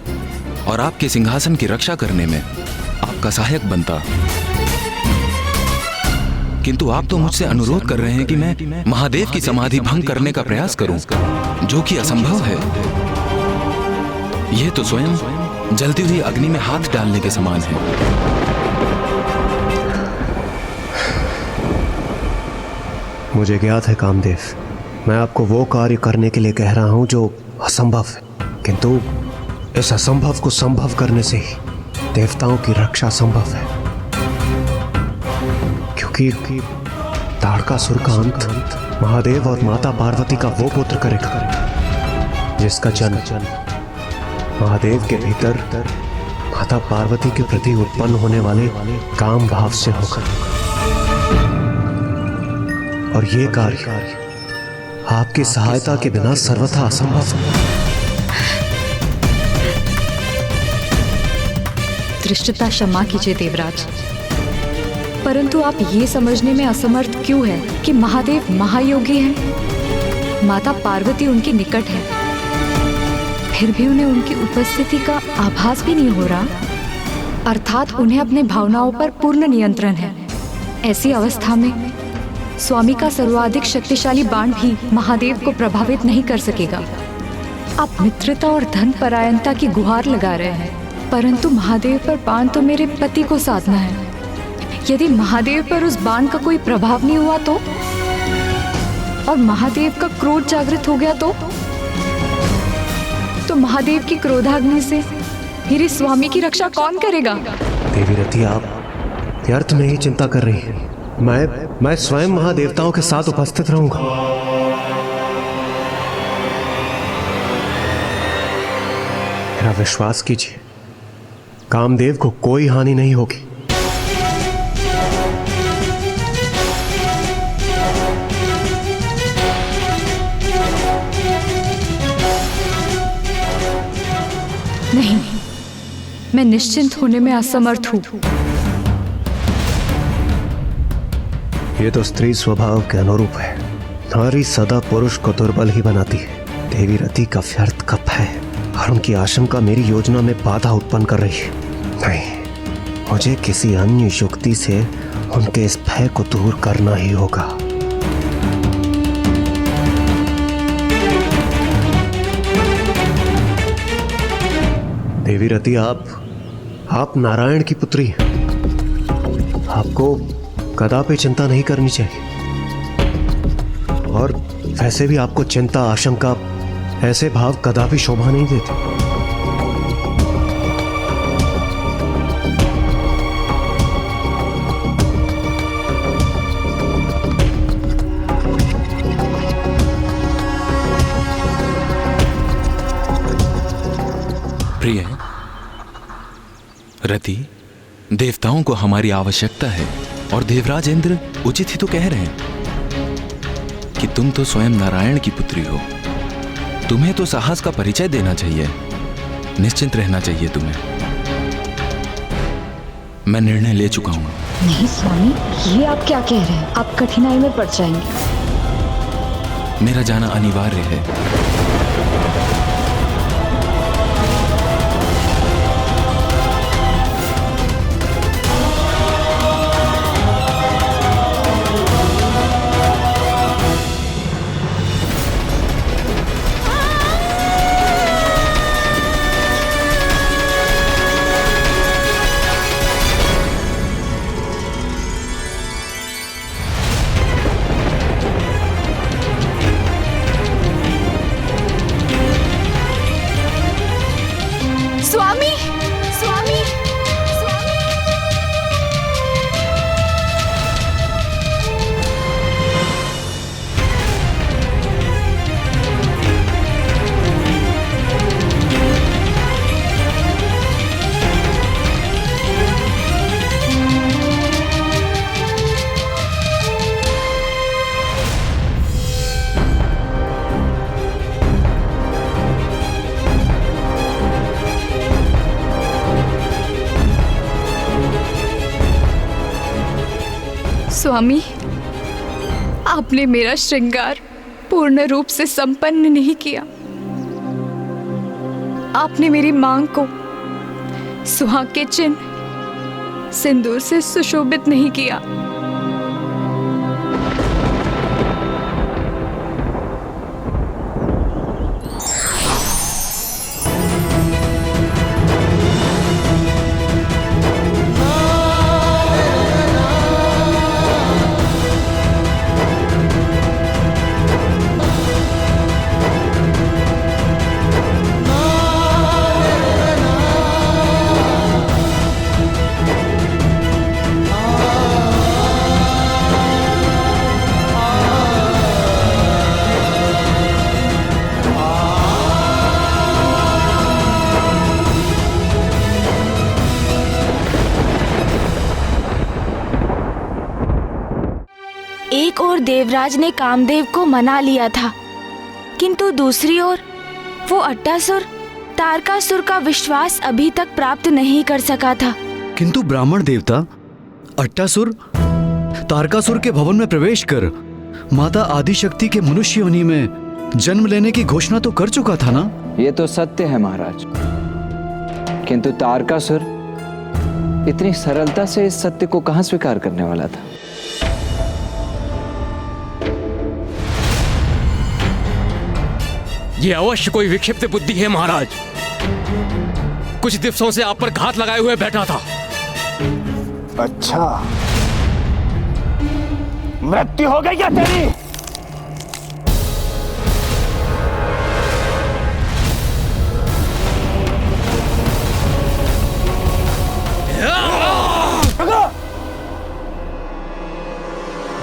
और आपके सिंहासन की रक्षा करने में आपका सहायक बनता। किंतु आप तो मुझसे अनुरोध कर रहे हैं कि मैं महादेव की समाधि भंग करने का प्रयास करूं, जो कि असंभव है। यह तो स्वयं जलती हुई अग्नि में हाथ डालने के समान है। मुझे ज्ञात है कामदेव, मैं आपको वो कार्य करने के लिए कह रहा हूं जो असंभव है, किंतु इस असंभव को संभव करने से ही देवताओं की रक्षा संभव है। क्योंकि ताड़कासुर का अंत महादेव और माता पार्वती का वो पुत्र करेगा जिसका जन्म महादेव के भीतर माता पार्वती के प्रति उत्पन्न होने वाले काम भाव से होगा। और ये कार्य आपकी सहायता के बिना सर्वथा असंभव है। धृष्टता क्षमा कीजिए देवराज, परंतु आप ये समझने में असमर्थ क्यों हैं कि महादेव महायोगी हैं, माता पार्वती उनके निकट है, फिर भी उन्हें उनकी उपस्थिति का आभास भी नहीं हो रहा, अर्थात उन्हें अपने भावनाओं पर पूर्ण नियंत्रण है। ऐसी अवस्था में स्वामी का सर्वाधिक शक्तिशाली बाण भी महादेव को प्रभावित नहीं कर सकेगा। आप मित्रता और धन परायणता की गुहार लगा रहे हैं, परंतु महादेव पर बाण तो मेरे पति को साधना है। यदि महादेव पर उस बाण का कोई प्रभाव नहीं हुआ तो, और महादेव का क्रोध जागृत हो गया तो महादेव की क्रोधाग्नि से मेरे स्वामी की रक्षा कौन करेगा? देवी रति, आप व्यर्थ में ही चिंता कर रही हैं। मैं स्वयं महादेवताओं के साथ उपस्थित रहूंगा। मेरा विश्वास कीजिए, कामदेव को कोई हानि नहीं होगी। नहीं, मैं निश्चिंत होने में असमर्थ हूँ। ये तो स्त्री स्वभाव के अनुरूप है। नारी सदा पुरुष को दुर्बल ही बनाती है। देवी रति का व्यर्थ का भय और उनकी आशंका मेरी योजना में बाधा उत्पन्न कर रही है। नहीं, मुझे किसी अन्य युक्ति से उनके इस भय को दूर करना ही होगा। देवी रति, आप नारायण की पुत्री हैं। आपको कदापि चिंता नहीं करनी चाहिए, और वैसे भी आपको चिंता आशंका ऐसे भाव कदापि शोभा नहीं देते। प्रिय रति, देवताओं को हमारी आवश्यकता है, और देवराज इंद्र उचित ही तो कह रहे हैं कि तुम तो स्वयं नारायण की पुत्री हो। तुम्हें तो साहस का परिचय देना चाहिए, निश्चिंत रहना चाहिए तुम्हें। मैं निर्णय ले चुका हूं। नहीं स्वामी, ये आप क्या कह रहे हैं? आप कठिनाई में पड़ जाएंगे। मेरा जाना अनिवार्य है। स्वामी, आपने मेरा श्रृंगार पूर्ण रूप से संपन्न नहीं किया। आपने मेरी मांग को सुहाग के चिन्ह सिंदूर से सुशोभित नहीं किया। एक ओर देवराज ने कामदेव को मना लिया था, किंतु दूसरी ओर वो अट्टासुर तारकासुर का विश्वास अभी तक प्राप्त नहीं कर सका था। किंतु ब्राह्मण देवता अट्टासुर तारकासुर के भवन में प्रवेश कर माता आदिशक्ति के मनुष्य योनि में जन्म लेने की घोषणा तो कर चुका था ना? ये तो सत्य है महाराज, किंतु तारकासुर इतनी सरलता से इस सत्य को कहां स्वीकार करने वाला था? ये अवश्य कोई विक्षिप्त बुद्धि है महाराज। कुछ दिवसों से आप पर घात लगाए हुए बैठा था। अच्छा, मृत्यु हो गई क्या तेरी?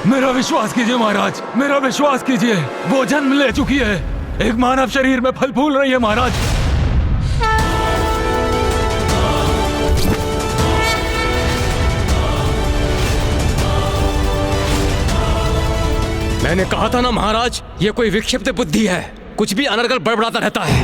मेरा विश्वास कीजिए महाराज, मेरा विश्वास कीजिए, वो जन्म ले चुकी है, एक मानव शरीर में फल फूल रही है महाराज। मैंने कहा था ना महाराज, ये कोई विक्षिप्त बुद्धि है, कुछ भी अनर्गल बड़बड़ाता रहता है।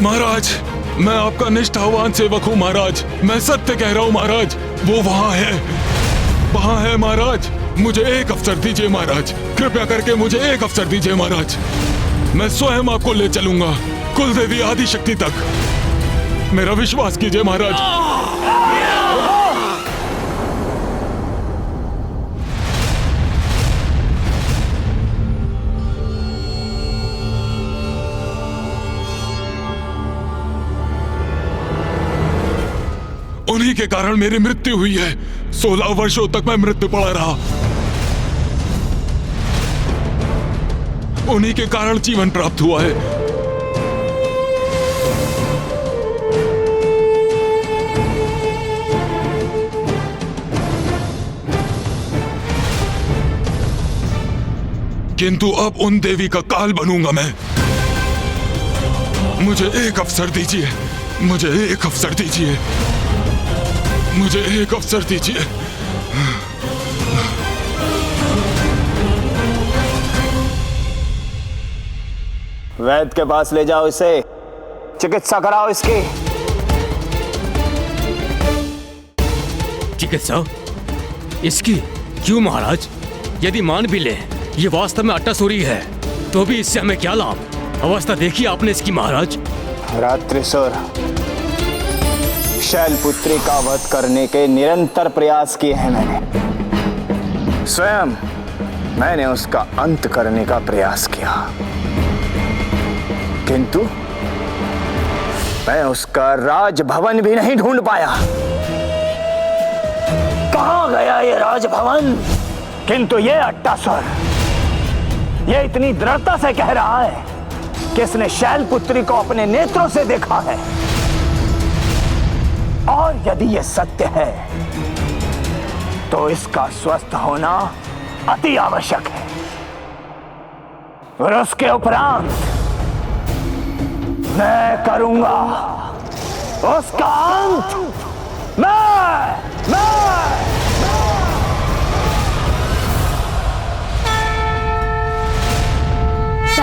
महाराज, मैं आपका निष्ठावान सेवक हूँ महाराज, मैं सत्य कह रहा हूँ महाराज, वो वहाँ है महाराज, मुझे एक अवसर दीजिए महाराज, कृपया करके मुझे एक अवसर दीजिए महाराज, मैं स्वयं आपको ले चलूंगा कुलदेवी आदिशक्ति तक, मेरा विश्वास कीजिए महाराज। उन्हीं के कारण मेरी मृत्यु हुई है, 16 वर्षों तक मैं मृत्यु पड़ा रहा, उन्हीं के कारण जीवन प्राप्त हुआ है। किंतु अब उन देवी का काल बनूंगा मैं। मुझे एक अवसर दीजिए, मुझे एक अवसर दीजिए, मुझे एक अवसर दीजिए। वैद्य के पास ले जाओ इसे, चिकित्सा कराओ इसकी। चिकित्सा इसकी? क्यों महाराज? यदि मान भी ले ये वास्तव में अट्टासुरी है, तो भी इससे हमें क्या लाभ? अवस्था देखी आपने इसकी महाराज। रात्रिसुर शैलपुत्री का वध करने के निरंतर प्रयास किए हैं मैंने, स्वयं मैंने उसका अंत करने का प्रयास किया, किंतु मैं उसका राजभवन भी नहीं ढूंढ पाया। कहां गया ये राजभवन? किंतु ये अट्टासुर, ये इतनी दृढ़ता से कह रहा है कि इसने शैलपुत्री को अपने नेत्रों से देखा है, और यदि यह सत्य है तो इसका स्वस्थ होना अति आवश्यक है, और उसके उपरांत मैं करूंगा उसका अंत।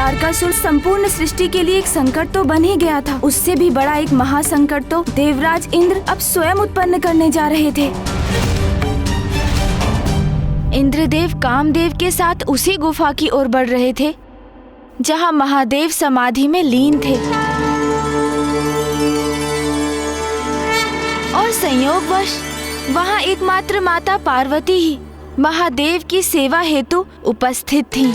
तारकासुर संपूर्ण सृष्टि के लिए एक संकट तो बन ही गया था, उससे भी बड़ा एक महासंकट तो देवराज इंद्र अब स्वयं उत्पन्न करने जा रहे थे। इंद्रदेव कामदेव के साथ उसी गुफा की ओर बढ़ रहे थे जहां महादेव समाधि में लीन थे, और संयोगवश वहां एकमात्र माता पार्वती ही महादेव की सेवा हेतु उपस्थित थीं।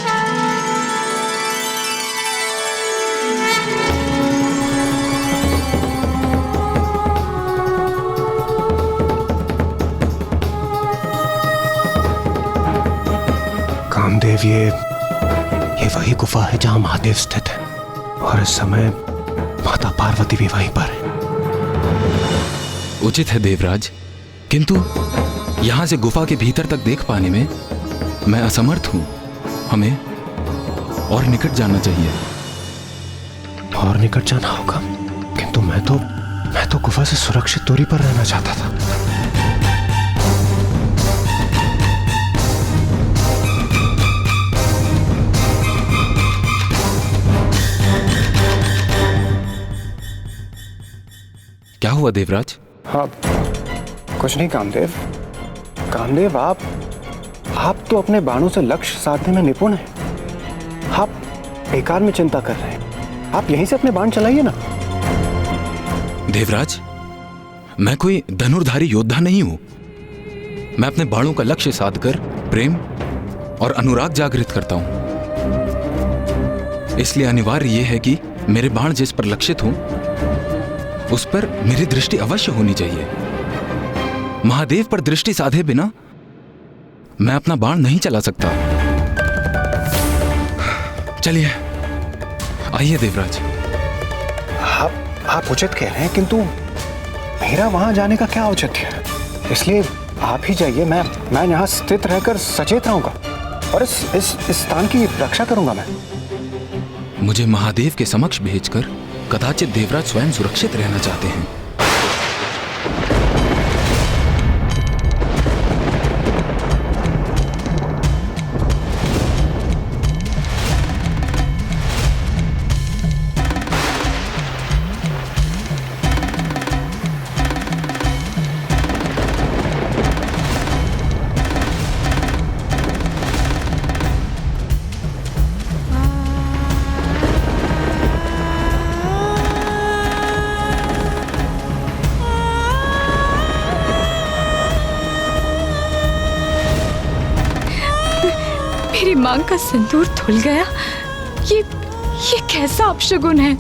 कामदेव, ये वही गुफा है जहां महादेव स्थित है, और इस समय माता पार्वती भी वहीं पर है। उचित है देवराज, किंतु यहां से गुफा के भीतर तक देख पाने में मैं असमर्थ हूं। हमें और निकट जाना चाहिए। और निकट जाना होगा, किंतु मैं तो गुफा से सुरक्षित दूरी पर रहना चाहता था। क्या हुआ देवराज? हाँ, कुछ नहीं कामदेव। कामदेव, आप तो अपने बाणों से लक्ष्य साधने में निपुण हैं। आप बेकार में चिंता कर रहे हैं। आप यहीं से अपने बाण चलाइए ना। देवराज, मैं कोई धनुर्धारी योद्धा नहीं हूं। मैं अपने बाणों का लक्ष्य साधकर प्रेम और अनुराग जागृत करता हूं। इसलिए अनिवार्य यह है कि मेरे बाण जिस पर लक्षित हों उस पर मेरी दृष्टि अवश्य होनी चाहिए। महादेव पर दृष्टि साधे बिना मैं अपना बाण नहीं चला सकता। चलिए, आइए देवराज। आप उचित कह रहे हैं, किंतु मेरा वहां जाने का क्या औचित्य है? इसलिए आप ही जाइए। मैं यहाँ स्थित रहकर सचेत रहूंगा और इस स्थान की रक्षा करूंगा। मैं मुझे महादेव के समक्ष भेजकर कदाचित देवराज स्वयं सुरक्षित रहना चाहते हैं। मेरी मांग का सिंदूर धुल गया। ये कैसा अपशगुन है?